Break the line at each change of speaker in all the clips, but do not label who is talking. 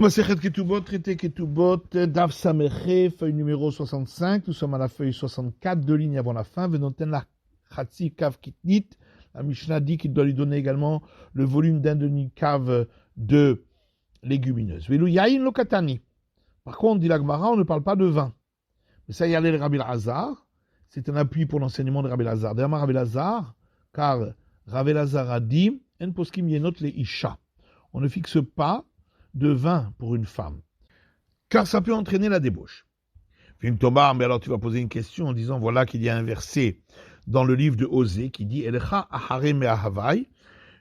Masechet Ketubot, traité Ketubot, Dav Sameche, feuille numéro 65. Nous sommes à la feuille 64, 2 lignes avant la fin. Venoten la Chatsi Kav Kitnit. La Mishnah dit qu'il doit lui donner également le volume d'un demi-cave de légumineuses. Velu Yain Lokatani. Par contre, dit la Gemara, on ne parle pas de vin. Mais ça y allait le Rabbi Lazar. C'est un appui pour l'enseignement de Rabbi Lazar. D'ailleurs, Rabbi Lazar, car Rabbi Lazar a dit, En poskim yenot le isha. On ne fixe pas de vin pour une femme, car ça peut entraîner la débauche. Film Tomar, mais alors tu vas poser une question en disant, voilà qu'il y a un verset dans le livre de Osée qui dit, Elcha ahare me ahavai,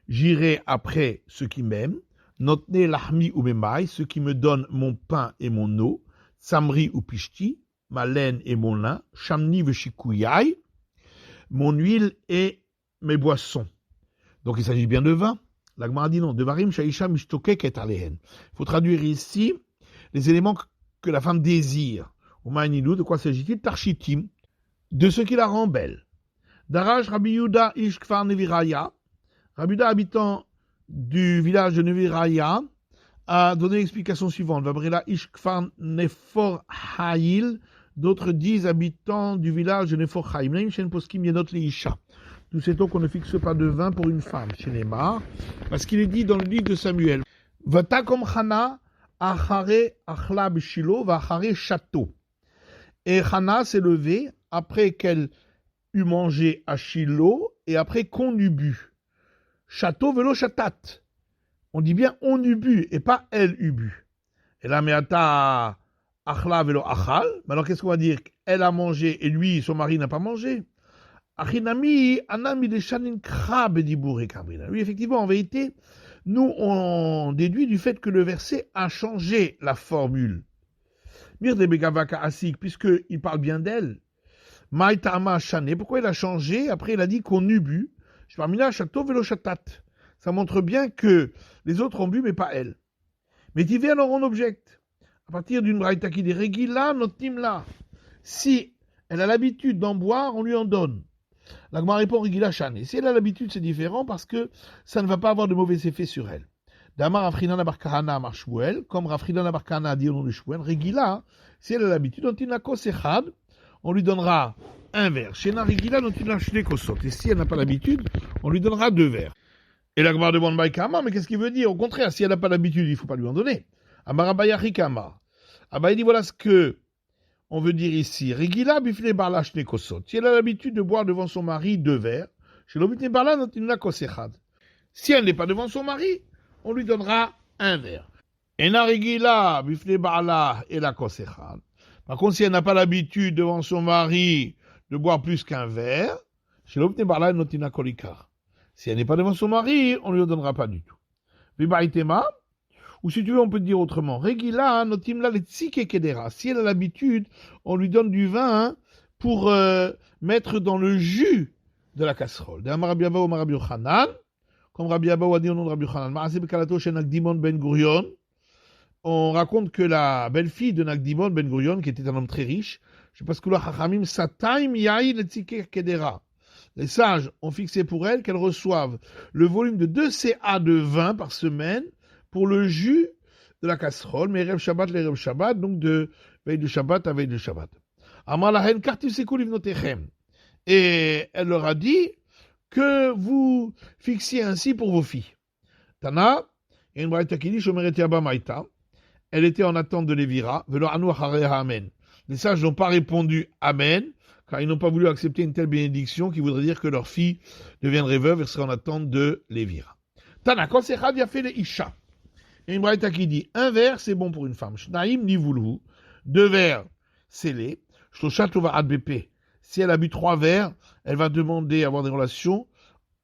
j'irai après ceux qui m'aiment, notne lahmi ou memai, ceux qui me donnent mon pain et mon eau, samri ou pishti, ma laine et mon lin, shamni veshikuyai, mon huile et mes boissons. Donc il s'agit bien de vin. La Gemara dit non, devarim shaisha mishtokeket alehen. Il faut traduire ici les éléments que la femme désire. Umainilou, de quoi s'agit-il? Tarchitim, de ce qui la rend belle. Daraj Rabbi Yuda ish kfar Neviraya. Rabbi Yuda, habitant du village de Neviraya, a donné l'explication suivante. Vabrela ish kfar Nefor Haïl. D'autres disent habitants du village de Nefor Haïl. Naim shen poskim yenot leisha. Nous savons qu'on ne fixe pas de vin pour une femme, chez Neymar, parce qu'il est dit dans le livre de Samuel, Vatakom Chana achare achla b'shilo v'achare chateau. Et Chana s'est levée après qu'elle eut mangé à Shilo et après qu'on eut bu. Château velo chatat. On dit bien on eut bu et pas elle eut bu. Et là, meata achla velo achal. Mais alors qu'est-ce qu'on va dire? Elle a mangé et lui, son mari, n'a pas mangé. Oui, effectivement, en vérité, nous, on déduit du fait que le verset a changé la formule. Puisqu'il parle bien d'elle. Pourquoi il a changé? Après, il a dit qu'on eut bu. Ça montre bien que les autres ont bu, mais pas elle. Mais tu viens alors on objecte. À partir d'une braïta qui dit Regila, notimla. Si elle a l'habitude d'en boire, on lui en donne. La Gemara répond Rigila Shane. Si elle a l'habitude, c'est différent parce que ça ne va pas avoir de mauvais effets sur elle. Damar Rafrinan Abarkahana Amar Shmuel, comme Rafrinan Abarkahana a dit au nom de Shmuel, Rigila, si elle a l'habitude, on lui donnera un verre. Shena Rigila, et si elle n'a pas l'habitude, on lui donnera 2 verres. Et la Gemara demande Baïkama, mais qu'est-ce qu'il veut dire? Au contraire, si elle n'a pas l'habitude, il ne faut pas lui en donner. Amar Abayarikama. Abaye dit voilà ce que on veut dire ici, Regila bifle barla shne kosot. Si elle a l'habitude de boire devant son mari 2 verres, chez l'obitne barla notina kosechad. Si elle n'est pas devant son mari, on lui donnera 1 verre. Ena Regila bifle barla et la kosechad. Par contre, si elle n'a pas l'habitude devant son mari de boire plus qu'1 verre, chez l'obitne barla notina kolikar. Si elle n'est pas devant son mari, on ne lui en donnera pas du tout. Vibaitema. Ou si tu veux, on peut dire autrement. Regila, notimla le tsike kedera. Si elle a l'habitude, on lui donne du vin pour mettre dans le jus de la casserole. Comme Rabbi Abba a dit au nom de Rabbi Yochanan. Ma'aseh bekalato chez Nagdimon ben Gurion. On raconte que la belle-fille de Nagdimon ben Gurion, qui était un homme très riche, je sais pas ce que le Chachamim sataim yaï le tsike kedera. Les sages ont fixé pour elle qu'elle reçoive le volume de 2 CA de vin par semaine pour le jus de la casserole, mais Rev Shabbat, les Rev Shabbat, donc de veille de Shabbat à veille de Shabbat. Amar lahen kartiv sekou livnotechem. Et elle leur a dit que vous fixiez ainsi pour vos filles. Tana, et une braïta qui dit, Shomeret Yaba Maïta, elle était en attente de Lévira, velo anu achareha amen. Les sages n'ont pas répondu amen, car ils n'ont pas voulu accepter une telle bénédiction qui voudrait dire que leur fille deviendrait veuve et serait en attente de Lévira. Tana, quand c'est Chad, il a fait les Isha. Il y a une braïta qui dit 1 verre, c'est bon pour une femme. Shnaim nivulhu. 2 verres, c'est lait. Shlosha tova ad bp. Si elle a bu 3 verres, elle va demander à avoir des relations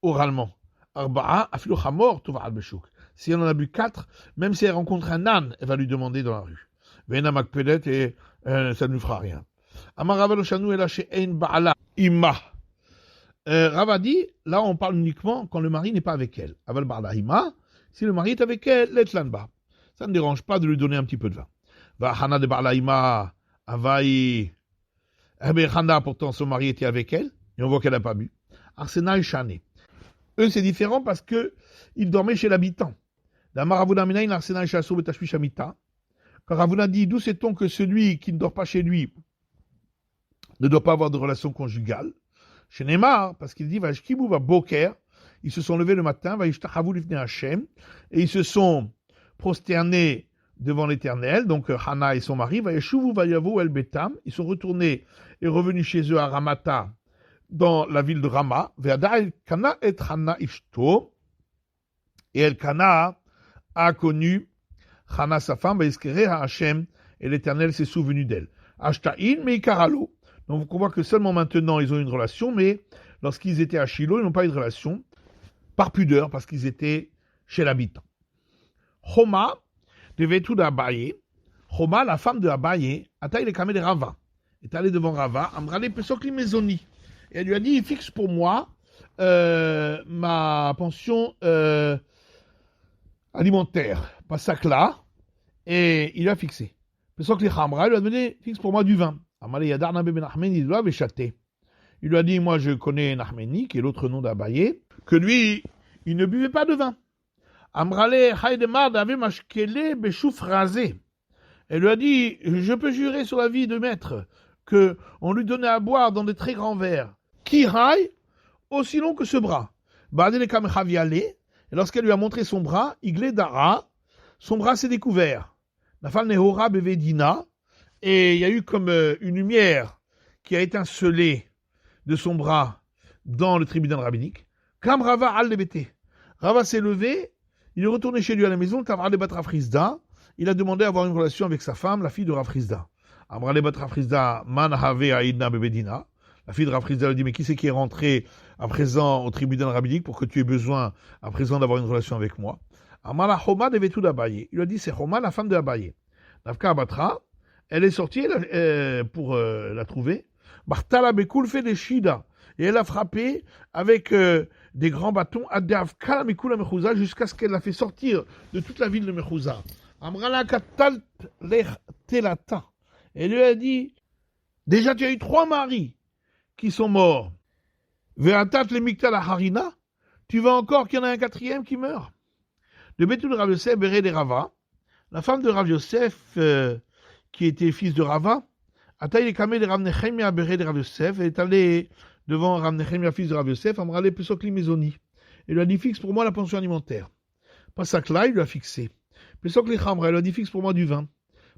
oralement. Arba'a afilu chamor tova ad beshuk. Si elle en a bu 4, même si elle rencontre un âne, elle va lui demander dans la rue. Vena makpedet et ça ne lui fera rien. Amar Rav Shanu ela she'ein ba'ala imma. Rav dit, là on parle uniquement quand le mari n'est pas avec elle. Aval ba'ala imma. Si le mari est avec elle, l'etlanba. Ça ne dérange pas de lui donner un petit peu de vin. Va Hana de Barlaïma, Avaï. Hana, pourtant, son mari était avec elle, et on voit qu'elle n'a pas bu. Arsena et Chané. Eux, c'est différent parce que ils dormaient chez l'habitant. Dans Maravoudaminaïn, Arsena et Chassou, Betashpi Shamita. Quand Ravuna dit, d'où sait-on que celui qui ne dort pas chez lui ne doit pas avoir de relation conjugale? Chez Neymar, parce qu'il dit, Vashkibu va boker, ils se sont levés le matin, Vaishtachavu lifnei Hashem, et ils se sont prosternés devant l'Éternel, donc Hana et son mari, Vayeshuvu Vayavu el Betam, ils sont retournés et revenus chez eux à Ramata, dans la ville de Rama, Ve'ada Elkana et Hana Ishto, et Elkana a connu Hana sa femme, Vayiskere Hashem, et l'Éternel s'est souvenu d'elle. Ashta'in Meikaralo. Donc on voit que seulement maintenant ils ont une relation, mais lorsqu'ils étaient à Shiloh, ils n'ont pas eu de relation, par pudeur, parce qu'ils étaient chez l'habitant. Choma devait tout d'Abaye. Choma, la femme de Abaye, a taillé les camés de Rava, est allée devant Rava, Amrale Pesokli Mezoni. Et elle lui a dit, fixe pour moi ma pension alimentaire, pas ça que là, et il a fixé. Pesokli Hamra, il lui a donné, fixe pour moi du vin. Amale Yadar Nabe Ben Ahmeni, il doit véchater. Il lui a dit, moi je connais Nahmeni, qui est l'autre nom d'Abaye, que lui, il ne buvait pas de vin. Amrale Haïdemar Davé Mashkele Beshouf Rasé. Elle lui a dit, je peux jurer sur la vie de maître que on lui donnait à boire dans des très grands verres, qui haï, aussi long que ce bras. Badele Kamechaviale, et lorsqu'elle lui a montré son bras, Iglé Dara, son bras s'est découvert. Nafal Nehora Bevedina, et il y a eu comme une lumière qui a étincelé de son bras dans le tribunal rabbinique. Kam Rava al-Lebete. Rava s'est levé, il est retourné chez lui à la maison, Tavrale Bat Rafrizda, il a demandé à avoir une relation avec sa femme, la fille de Rafrizda. Amrale Bat Rafrizda, Man Have Aïdna Bebedina. La fille de Rafrizda lui dit, mais qui c'est qui est rentré à présent au tribunal rabbinique pour que tu aies besoin à présent d'avoir une relation avec moi? Amala Homa devait tout d'Abaye. Il lui a dit, c'est Homa, la femme de Abaye. Nafka Abatra, elle est sortie pour la trouver. Bartala Bekul fait des Shida. Et elle a frappé avec des grands bâtons Adavka Mekula Mechouza jusqu'à ce qu'elle l'a fait sortir de toute la ville de Mechouza. Amrala Katal Telata. Elle lui a dit, déjà tu as eu 3 maris qui sont morts. Ve'atat le Mikta la Harina. Tu veux encore qu'il y en ait un 4e qui meurt? De Betul Rav Yosef Béré de Rava, la femme de Rav Yosef, qui était fils de Rava, a taillé les camés de Rav Nechemia Béré de Rav Yosef, elle est allée devant Rav Nechemia, fils de Rav Yosef, Amrale Pesokli Mezoni. Il lui a dit, fixe pour moi la pension alimentaire. Pasakla, il lui a fixé. Pesokli Chamra, il lui a dit, fixe pour moi du vin.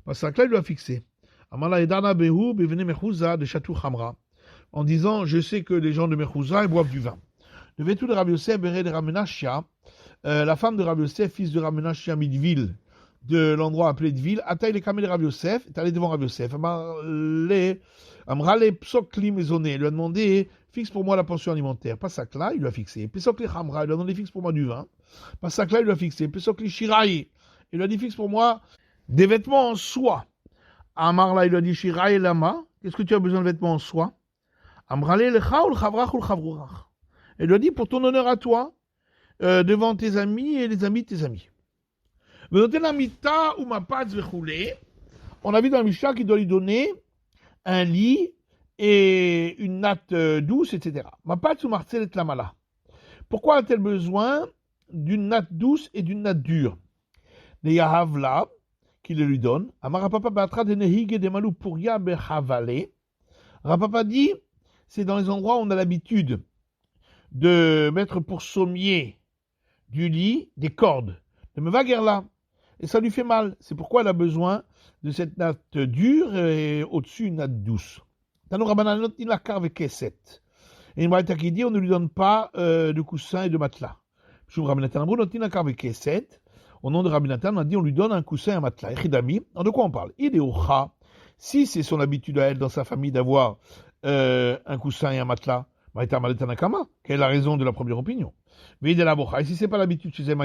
Pasakla, il lui a fixé. Amala Edana Behu, Bevene Mechouza, de Chatou Chamra. En disant, je sais que les gens de Mechouza, ils boivent du vin. Le vêtu de Rav Yosef Béré de Rav Menachia, la femme de Rav Yosef, fils de Rav Menachia Midville, de l'endroit appelé Deville, a taillé les camés de Rav Yosef, est allé devant Rav Yosef. Amrale Psokli Maisonné, il lui a demandé, fixe pour moi la pension alimentaire. Pasakla, il lui a fixé. Pesokli Hamra, il lui a demandé, fixe pour moi du vin. Pasakla, il lui a fixé. Pesokli Shiraï, il lui a dit, fixe pour moi des vêtements en soie. Amarla, il lui a dit, Shiraï Lama, qu'est-ce que tu as besoin de vêtements en soie? Amrale Lecha ou le Chavrach ou le Chavrourach. Il lui a dit, pour ton honneur à toi, devant tes amis et les amis de tes amis. On a vu dans le Mishnah qu'il doit lui donner un lit et une natte douce, etc. Pourquoi a-t-elle besoin d'une natte douce et d'une natte dure? Les Yahavla, qui le lui donne. Rapapa dit, c'est dans les endroits où on a l'habitude de mettre pour sommier du lit des cordes. Ne me va guère là. Et ça lui fait mal. C'est pourquoi elle a besoin de cette natte dure et au-dessus une natte douce. Et une braïta qui dit on ne lui donne pas de coussin et de matelas. Au nom de Rabbi Nathan, on a dit on lui donne un coussin et un matelas. De quoi on parle? Si c'est son habitude à elle dans sa famille d'avoir un coussin et un matelas, quelle est la raison de la première opinion? Et si ce n'est pas l'habitude chez elle,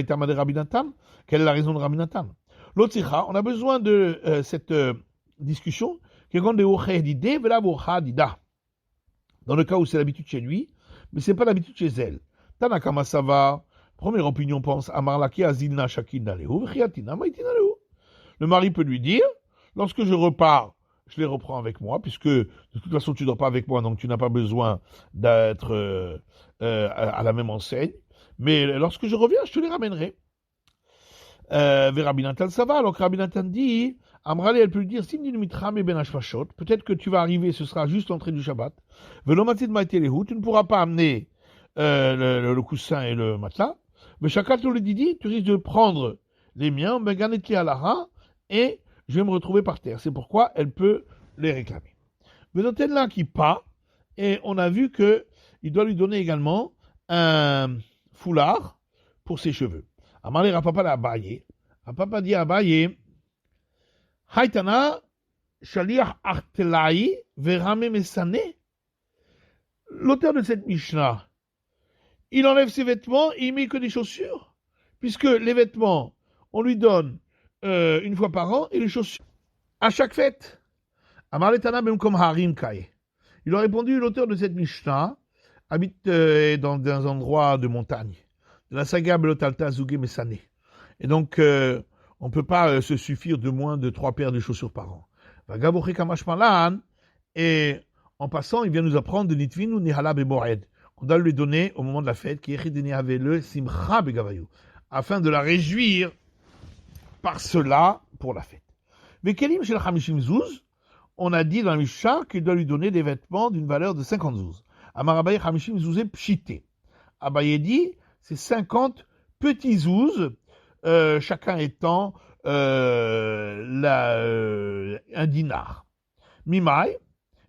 quelle est la raison de Rabbi Nathan? L'autre, on a besoin de cette discussion dans le cas où c'est l'habitude chez lui, mais ce n'est pas l'habitude chez elle. Tanakama Sava, première opinion pense Amarlaki Azilna Shakin Daleu, Chiatina Maitina Leu. Le mari peut lui dire, lorsque je repars, je les reprends avec moi, puisque de toute façon tu ne dors pas avec moi, donc tu n'as pas besoin d'être à la même enseigne. Mais lorsque je reviens, je te les ramènerai. Rabbi Nathan ça va, alors que Rabbi Nathan dit, Amrali, elle peut lui dire, peut-être que tu vas arriver, ce sera juste l'entrée du Shabbat. Velomatid Maïtelehu, tu ne pourras pas amener le coussin et le matelas. Mais chacun te le dit, tu risques de prendre les miens, Meganeti Alara, et je vais me retrouver par terre. C'est pourquoi elle peut les réclamer. Venoten là qui pas, et on a vu que il doit lui donner également un foulard pour ses cheveux. Amaré Rapapa l'a abaye. Rapapa dit abaye, Haïtana, Shaliach Artelai, Verame Mesane. L'auteur de cette Mishnah, il enlève ses vêtements et il met que des chaussures. Puisque les vêtements, on lui donne une fois par an et les chaussures à chaque fête. Amaré Tana même comme Harim Kai. Il a répondu, l'auteur de cette Mishnah habite dans des endroits de montagne. De la saga Belotalta Zugé Mesane. Et donc, on ne peut pas se suffire de moins de 3 paires de chaussures par an. Et en passant, il vient nous apprendre de Nitvinu Nihala Bemored. On doit lui donner au moment de la fête, qui est le Simcha Begavayu, afin de la réjouir par cela pour la fête. Mais Kelim Shel Hamishim Zuz, on a dit dans la Mishnah qu'il doit lui donner des vêtements d'une valeur de 50 zouz. Amar Abaye Hamishim Zouzé Pshité. Abaye dit, c'est 50 petits zouz, chacun étant un dinar. Mimai,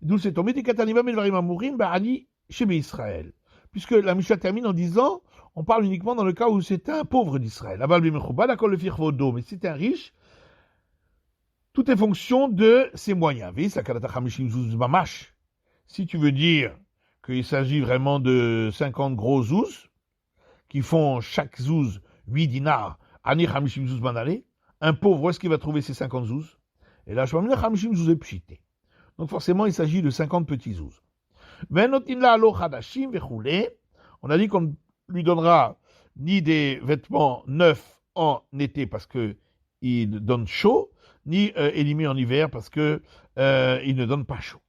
d'où c'est tombé des Kataniba Melvarim Amourim Ba'ani chez Israël. Puisque la Mishnah termine en disant, on parle uniquement dans le cas où c'est un pauvre d'Israël. Mais c'est un riche, tout est fonction de ses moyens. Si tu veux dire qu'il s'agit vraiment de 50 gros zouz, qui font chaque zouz 8 dinars, un pauvre, où est-ce qu'il va trouver ces 50 zouz? Et là, donc forcément, il s'agit de 50 petits zouz. On a dit qu'on ne lui donnera ni des vêtements neufs en été parce qu'il donne chaud, ni élimés en hiver parce qu'il ne donne pas chaud.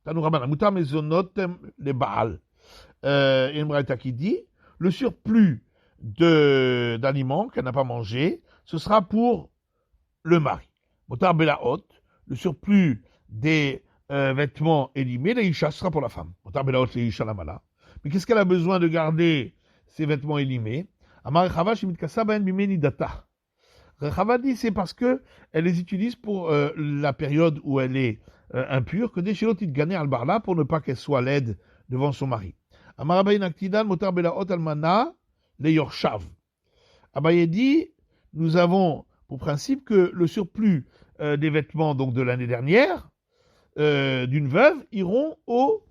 Les Baal. Et une braïta qui dit, le surplus d'aliments qu'elle n'a pas mangé, ce sera pour le mari. Motar Belaot, le surplus des vêtements élimés, l'Aïcha, ce sera pour la femme. Motar Belaot, l'Aïcha, la mala. Mais qu'est-ce qu'elle a besoin de garder ces vêtements élimés? Amar Rechava, Shemitkasa, Ben Bimeni Data. Rechava dit, c'est parce que elle les utilise pour la période où elle est impure, que des Shelotit Gané al-Barla, pour ne pas qu'elle soit laide devant son mari. Amar Abaye Naktidan, Motar Belaot, Almana, les Yorshav. Abaye dit, nous avons pour principe que le surplus des vêtements donc de l'année dernière, d'une veuve, iront aux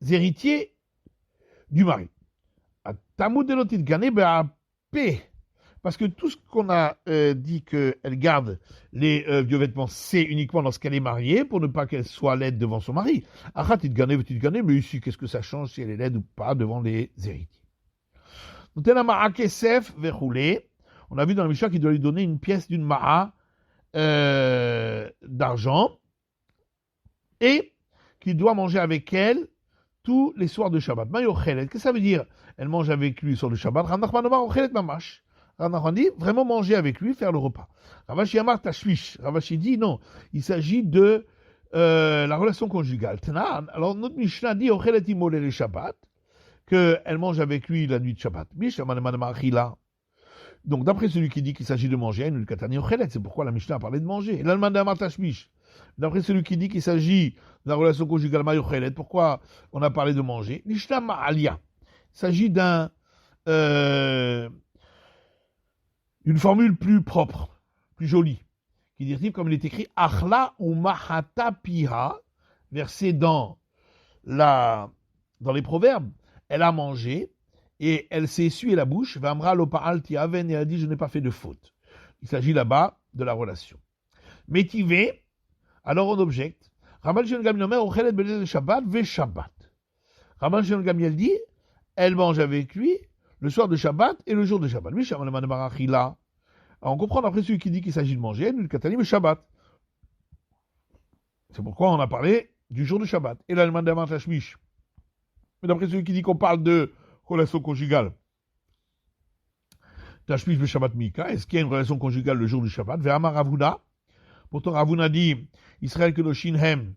héritiers du mari. Parce que tout ce qu'on a dit qu'elle garde les vieux vêtements, c'est uniquement lorsqu'elle est mariée, pour ne pas qu'elle soit laide devant son mari. Mais ici, qu'est-ce que ça change si elle est laide ou pas devant les héritiers? On a vu dans la Mishnah qu'il doit lui donner une pièce d'une ma'a d'argent et qu'il doit manger avec elle tous les soirs de Shabbat. Qu'est-ce que ça veut dire? Elle mange avec lui sur le Shabbat. Ranachman dit vraiment manger avec lui, faire le repas. Ravashi Amar Tashwish. Ravashi dit non, il s'agit de la relation conjugale. Alors notre Mishnah dit Ochelet imolé le Shabbat, qu'elle mange avec lui la nuit de Shabbat. Donc d'après celui qui dit qu'il s'agit de manger, c'est pourquoi la Mishnah a parlé de manger. D'après celui qui dit qu'il s'agit de la relation conjugale, pourquoi on a parlé de manger? Mishnah Ma'alia. Il s'agit d'une formule plus propre, plus jolie, qui dit comme il est écrit Achla ou Mahata Piha, versé dans les proverbes, elle a mangé et elle s'est essuyé la bouche, Vamra Lopa'alti Aven, et elle a dit je n'ai pas fait de faute. Il s'agit là-bas de la relation. Métivé, alors on objecte. Rabban Shimon Gamliel Omer Ochelet Belel Shabbat ve Shabbat. Rabban Shimon Gamliel dit elle mange avec lui le soir de Shabbat et le jour de Shabbat. Oui, Shabbat le Marachila. On comprend après celui qui dit qu'il s'agit de manger, le Katanim le Shabbat. C'est pourquoi on a parlé du jour de Shabbat. Et là, le Mandamant Tashmish. Mais d'après celui qui dit qu'on parle de relation conjugale, Tashmish be Shabbat Mika, est-ce qu'il y a une relation conjugale le jour du Shabbat? Ve'amar Ravuna, pourtant Ravuna dit, Israël Kedoshin Hem,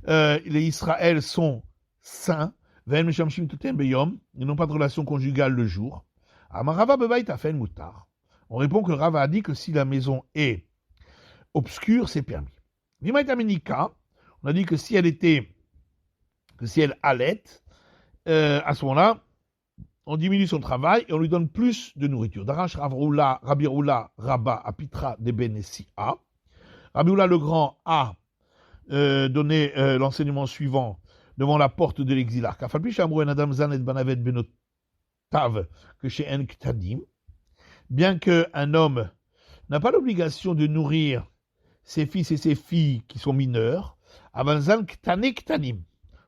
les Israël sont saints, Ve'en Meshamshim Totem Beyom, ils n'ont pas de relation conjugale le jour. Amar Rava Bebayt Afen Mutar. On répond que Rava a dit que si la maison est obscure, c'est permis. Vimaïta Menika, on a dit que si elle allait, à ce moment-là, on diminue son travail et on lui donne plus de nourriture. Darash Rabbi Roula Rabba Apitra de Benessia. Rabbi Roula le Grand a donné l'enseignement suivant devant la porte de l'exilarque. Afalpi Shamru en Adam Zanet Banavet Benotav que chez En Ktadim. Bien qu'un homme n'a pas l'obligation de nourrir ses fils et ses filles qui sont mineurs, Avanzan Ktane Ktanim.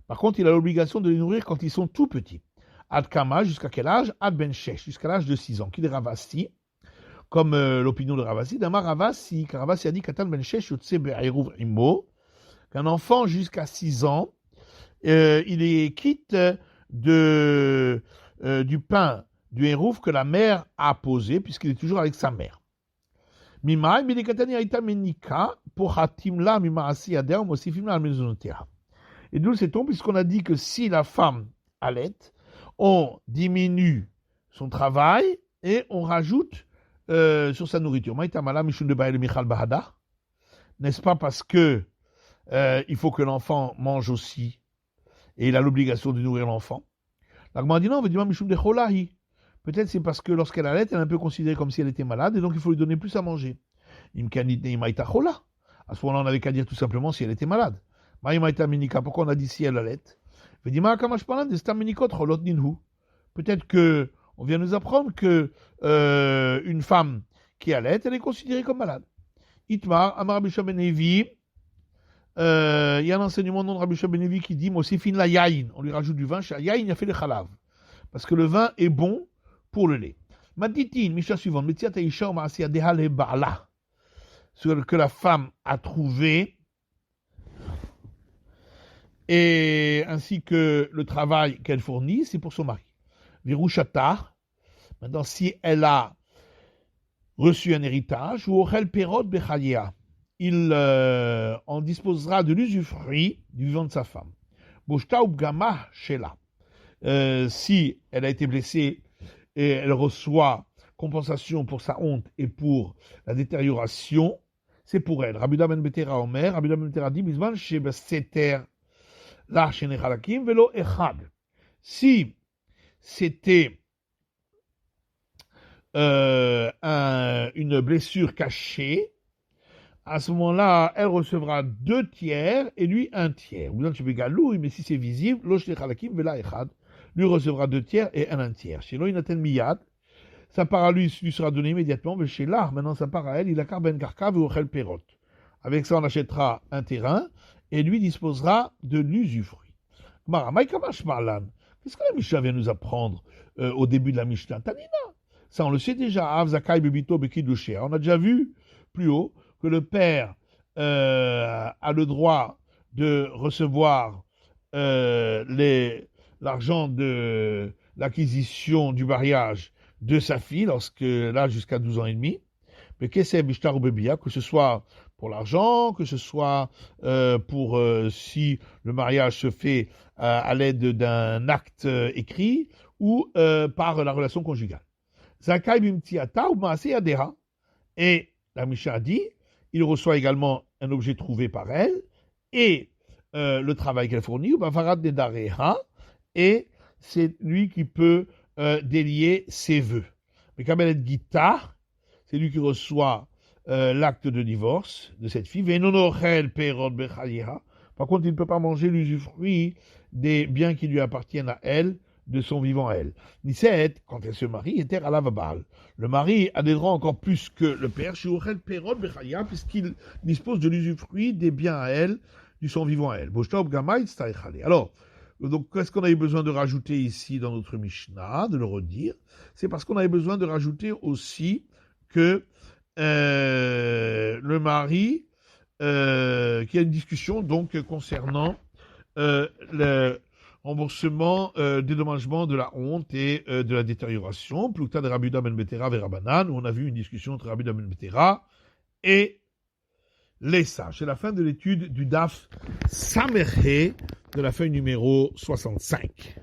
Par contre, il a l'obligation de les nourrir quand ils sont tout petits. Ad Kama, jusqu'à quel âge? Ad Ben Shesh, jusqu'à l'âge de 6 ans. Qui est Ravasi, comme l'opinion de Ravasi. D'Amar Ravasi, car Ravasi a dit Katan Ben Shesh, Yotse Be'eruv Imo, qu'un enfant jusqu'à 6 ans, il est quitte du pain du Hérouf que la mère a posé, puisqu'il est toujours avec sa mère. Mimai, Milikatani Aita Menika, pour Hatimla, Mimaasi Adem, Mosifimla, Almezonotea. Et d'où c'est-on, puisqu'on a dit que si la femme allait, on diminue son travail et on rajoute sur sa nourriture. N'est-ce pas parce que il faut que l'enfant mange aussi et il a l'obligation de nourrir l'enfant? L'Agma dit non, on veut dire Mishum de Cholahi. Peut-être c'est parce que lorsqu'elle allait, elle est un peu considérée comme si elle était malade et donc il faut lui donner plus à manger. À ce moment-là, on n'avait qu'à dire tout simplement si elle était malade. Pourquoi on a dit si elle allait? Peut-être que on vient nous apprendre que une femme qui allait, elle est considérée comme malade. Itmar, Amar Rabbi Shua ben Levi, il y a un enseignement non de Rabbi Shua ben Levi qui dit Mosifin la yaïn, on lui rajoute du vin, yaïn il a fait le chalav, parce que le vin est bon pour le lait. Maditin, Misha suivante, Metiat Aisha ou Maasia Dehale Ba'ala, ce que la femme a trouvé, et ainsi que le travail qu'elle fournit, c'est pour son mari. Virushata, maintenant si elle a reçu un héritage, ou Ochel Perot Bechalia, il en disposera de l'usufruit du vivant de sa femme. Boshta Ubgama Shela, si elle a été blessée et elle reçoit compensation pour sa honte et pour la détérioration, c'est pour elle. Rabbi Ben Betera Omer, Rabbi Ben Betera dit, Bisman Shebeseter, si c'était une blessure cachée, à ce moment-là, elle recevra 2 tiers et lui 1 tiers. Mais si c'est visible, lui recevra 2 tiers et 1 tiers. Chez miyad, sa part à lui sera donnée immédiatement, mais chez l'art, maintenant sa part à elle, il a karben karka v'ochel perot. Avec ça, on achètera un terrain et lui disposera de l'usufruit. Qu'est-ce que la Mishnah vient nous apprendre au début de la Mishnah? Tanina. Ça, on le sait déjà. On a déjà vu plus haut que le père a le droit de recevoir l'argent de l'acquisition du mariage de sa fille, lorsque là, jusqu'à 12 ans et demi. Mais que ce soit pour l'argent, que ce soit pour si le mariage se fait à l'aide d'un acte écrit ou par la relation conjugale. Zakai bimtiata ou maaseh yadeha. Et la Mishnah a dit, il reçoit également un objet trouvé par elle et le travail qu'elle fournit, ou bavarad nedareha, et c'est lui qui peut délier ses vœux. Mais comme elle est guitare, c'est lui qui reçoit l'acte de divorce de cette fille. Par contre, il ne peut pas manger l'usufruit des biens qui lui appartiennent à elle, de son vivant à elle. Niset, quand elle se marie, était à la Babal. Le mari a des droits encore plus que le père, puisqu'il dispose de l'usufruit des biens à elle, du son vivant à elle. Alors, donc, qu'est-ce qu'on avait besoin de rajouter ici dans notre Mishnah, de le redire? C'est parce qu'on avait besoin de rajouter aussi que le mari, qu'il y a une discussion donc concernant remboursement, dédommagement de la honte et de la détérioration. Plukta de Rabbi Yehuda ben Betera vers Rabbanan, où on a vu une discussion entre Rabbi Yehuda ben Betera et les sages. C'est la fin de l'étude du DAF Samerhe de la feuille numéro 65.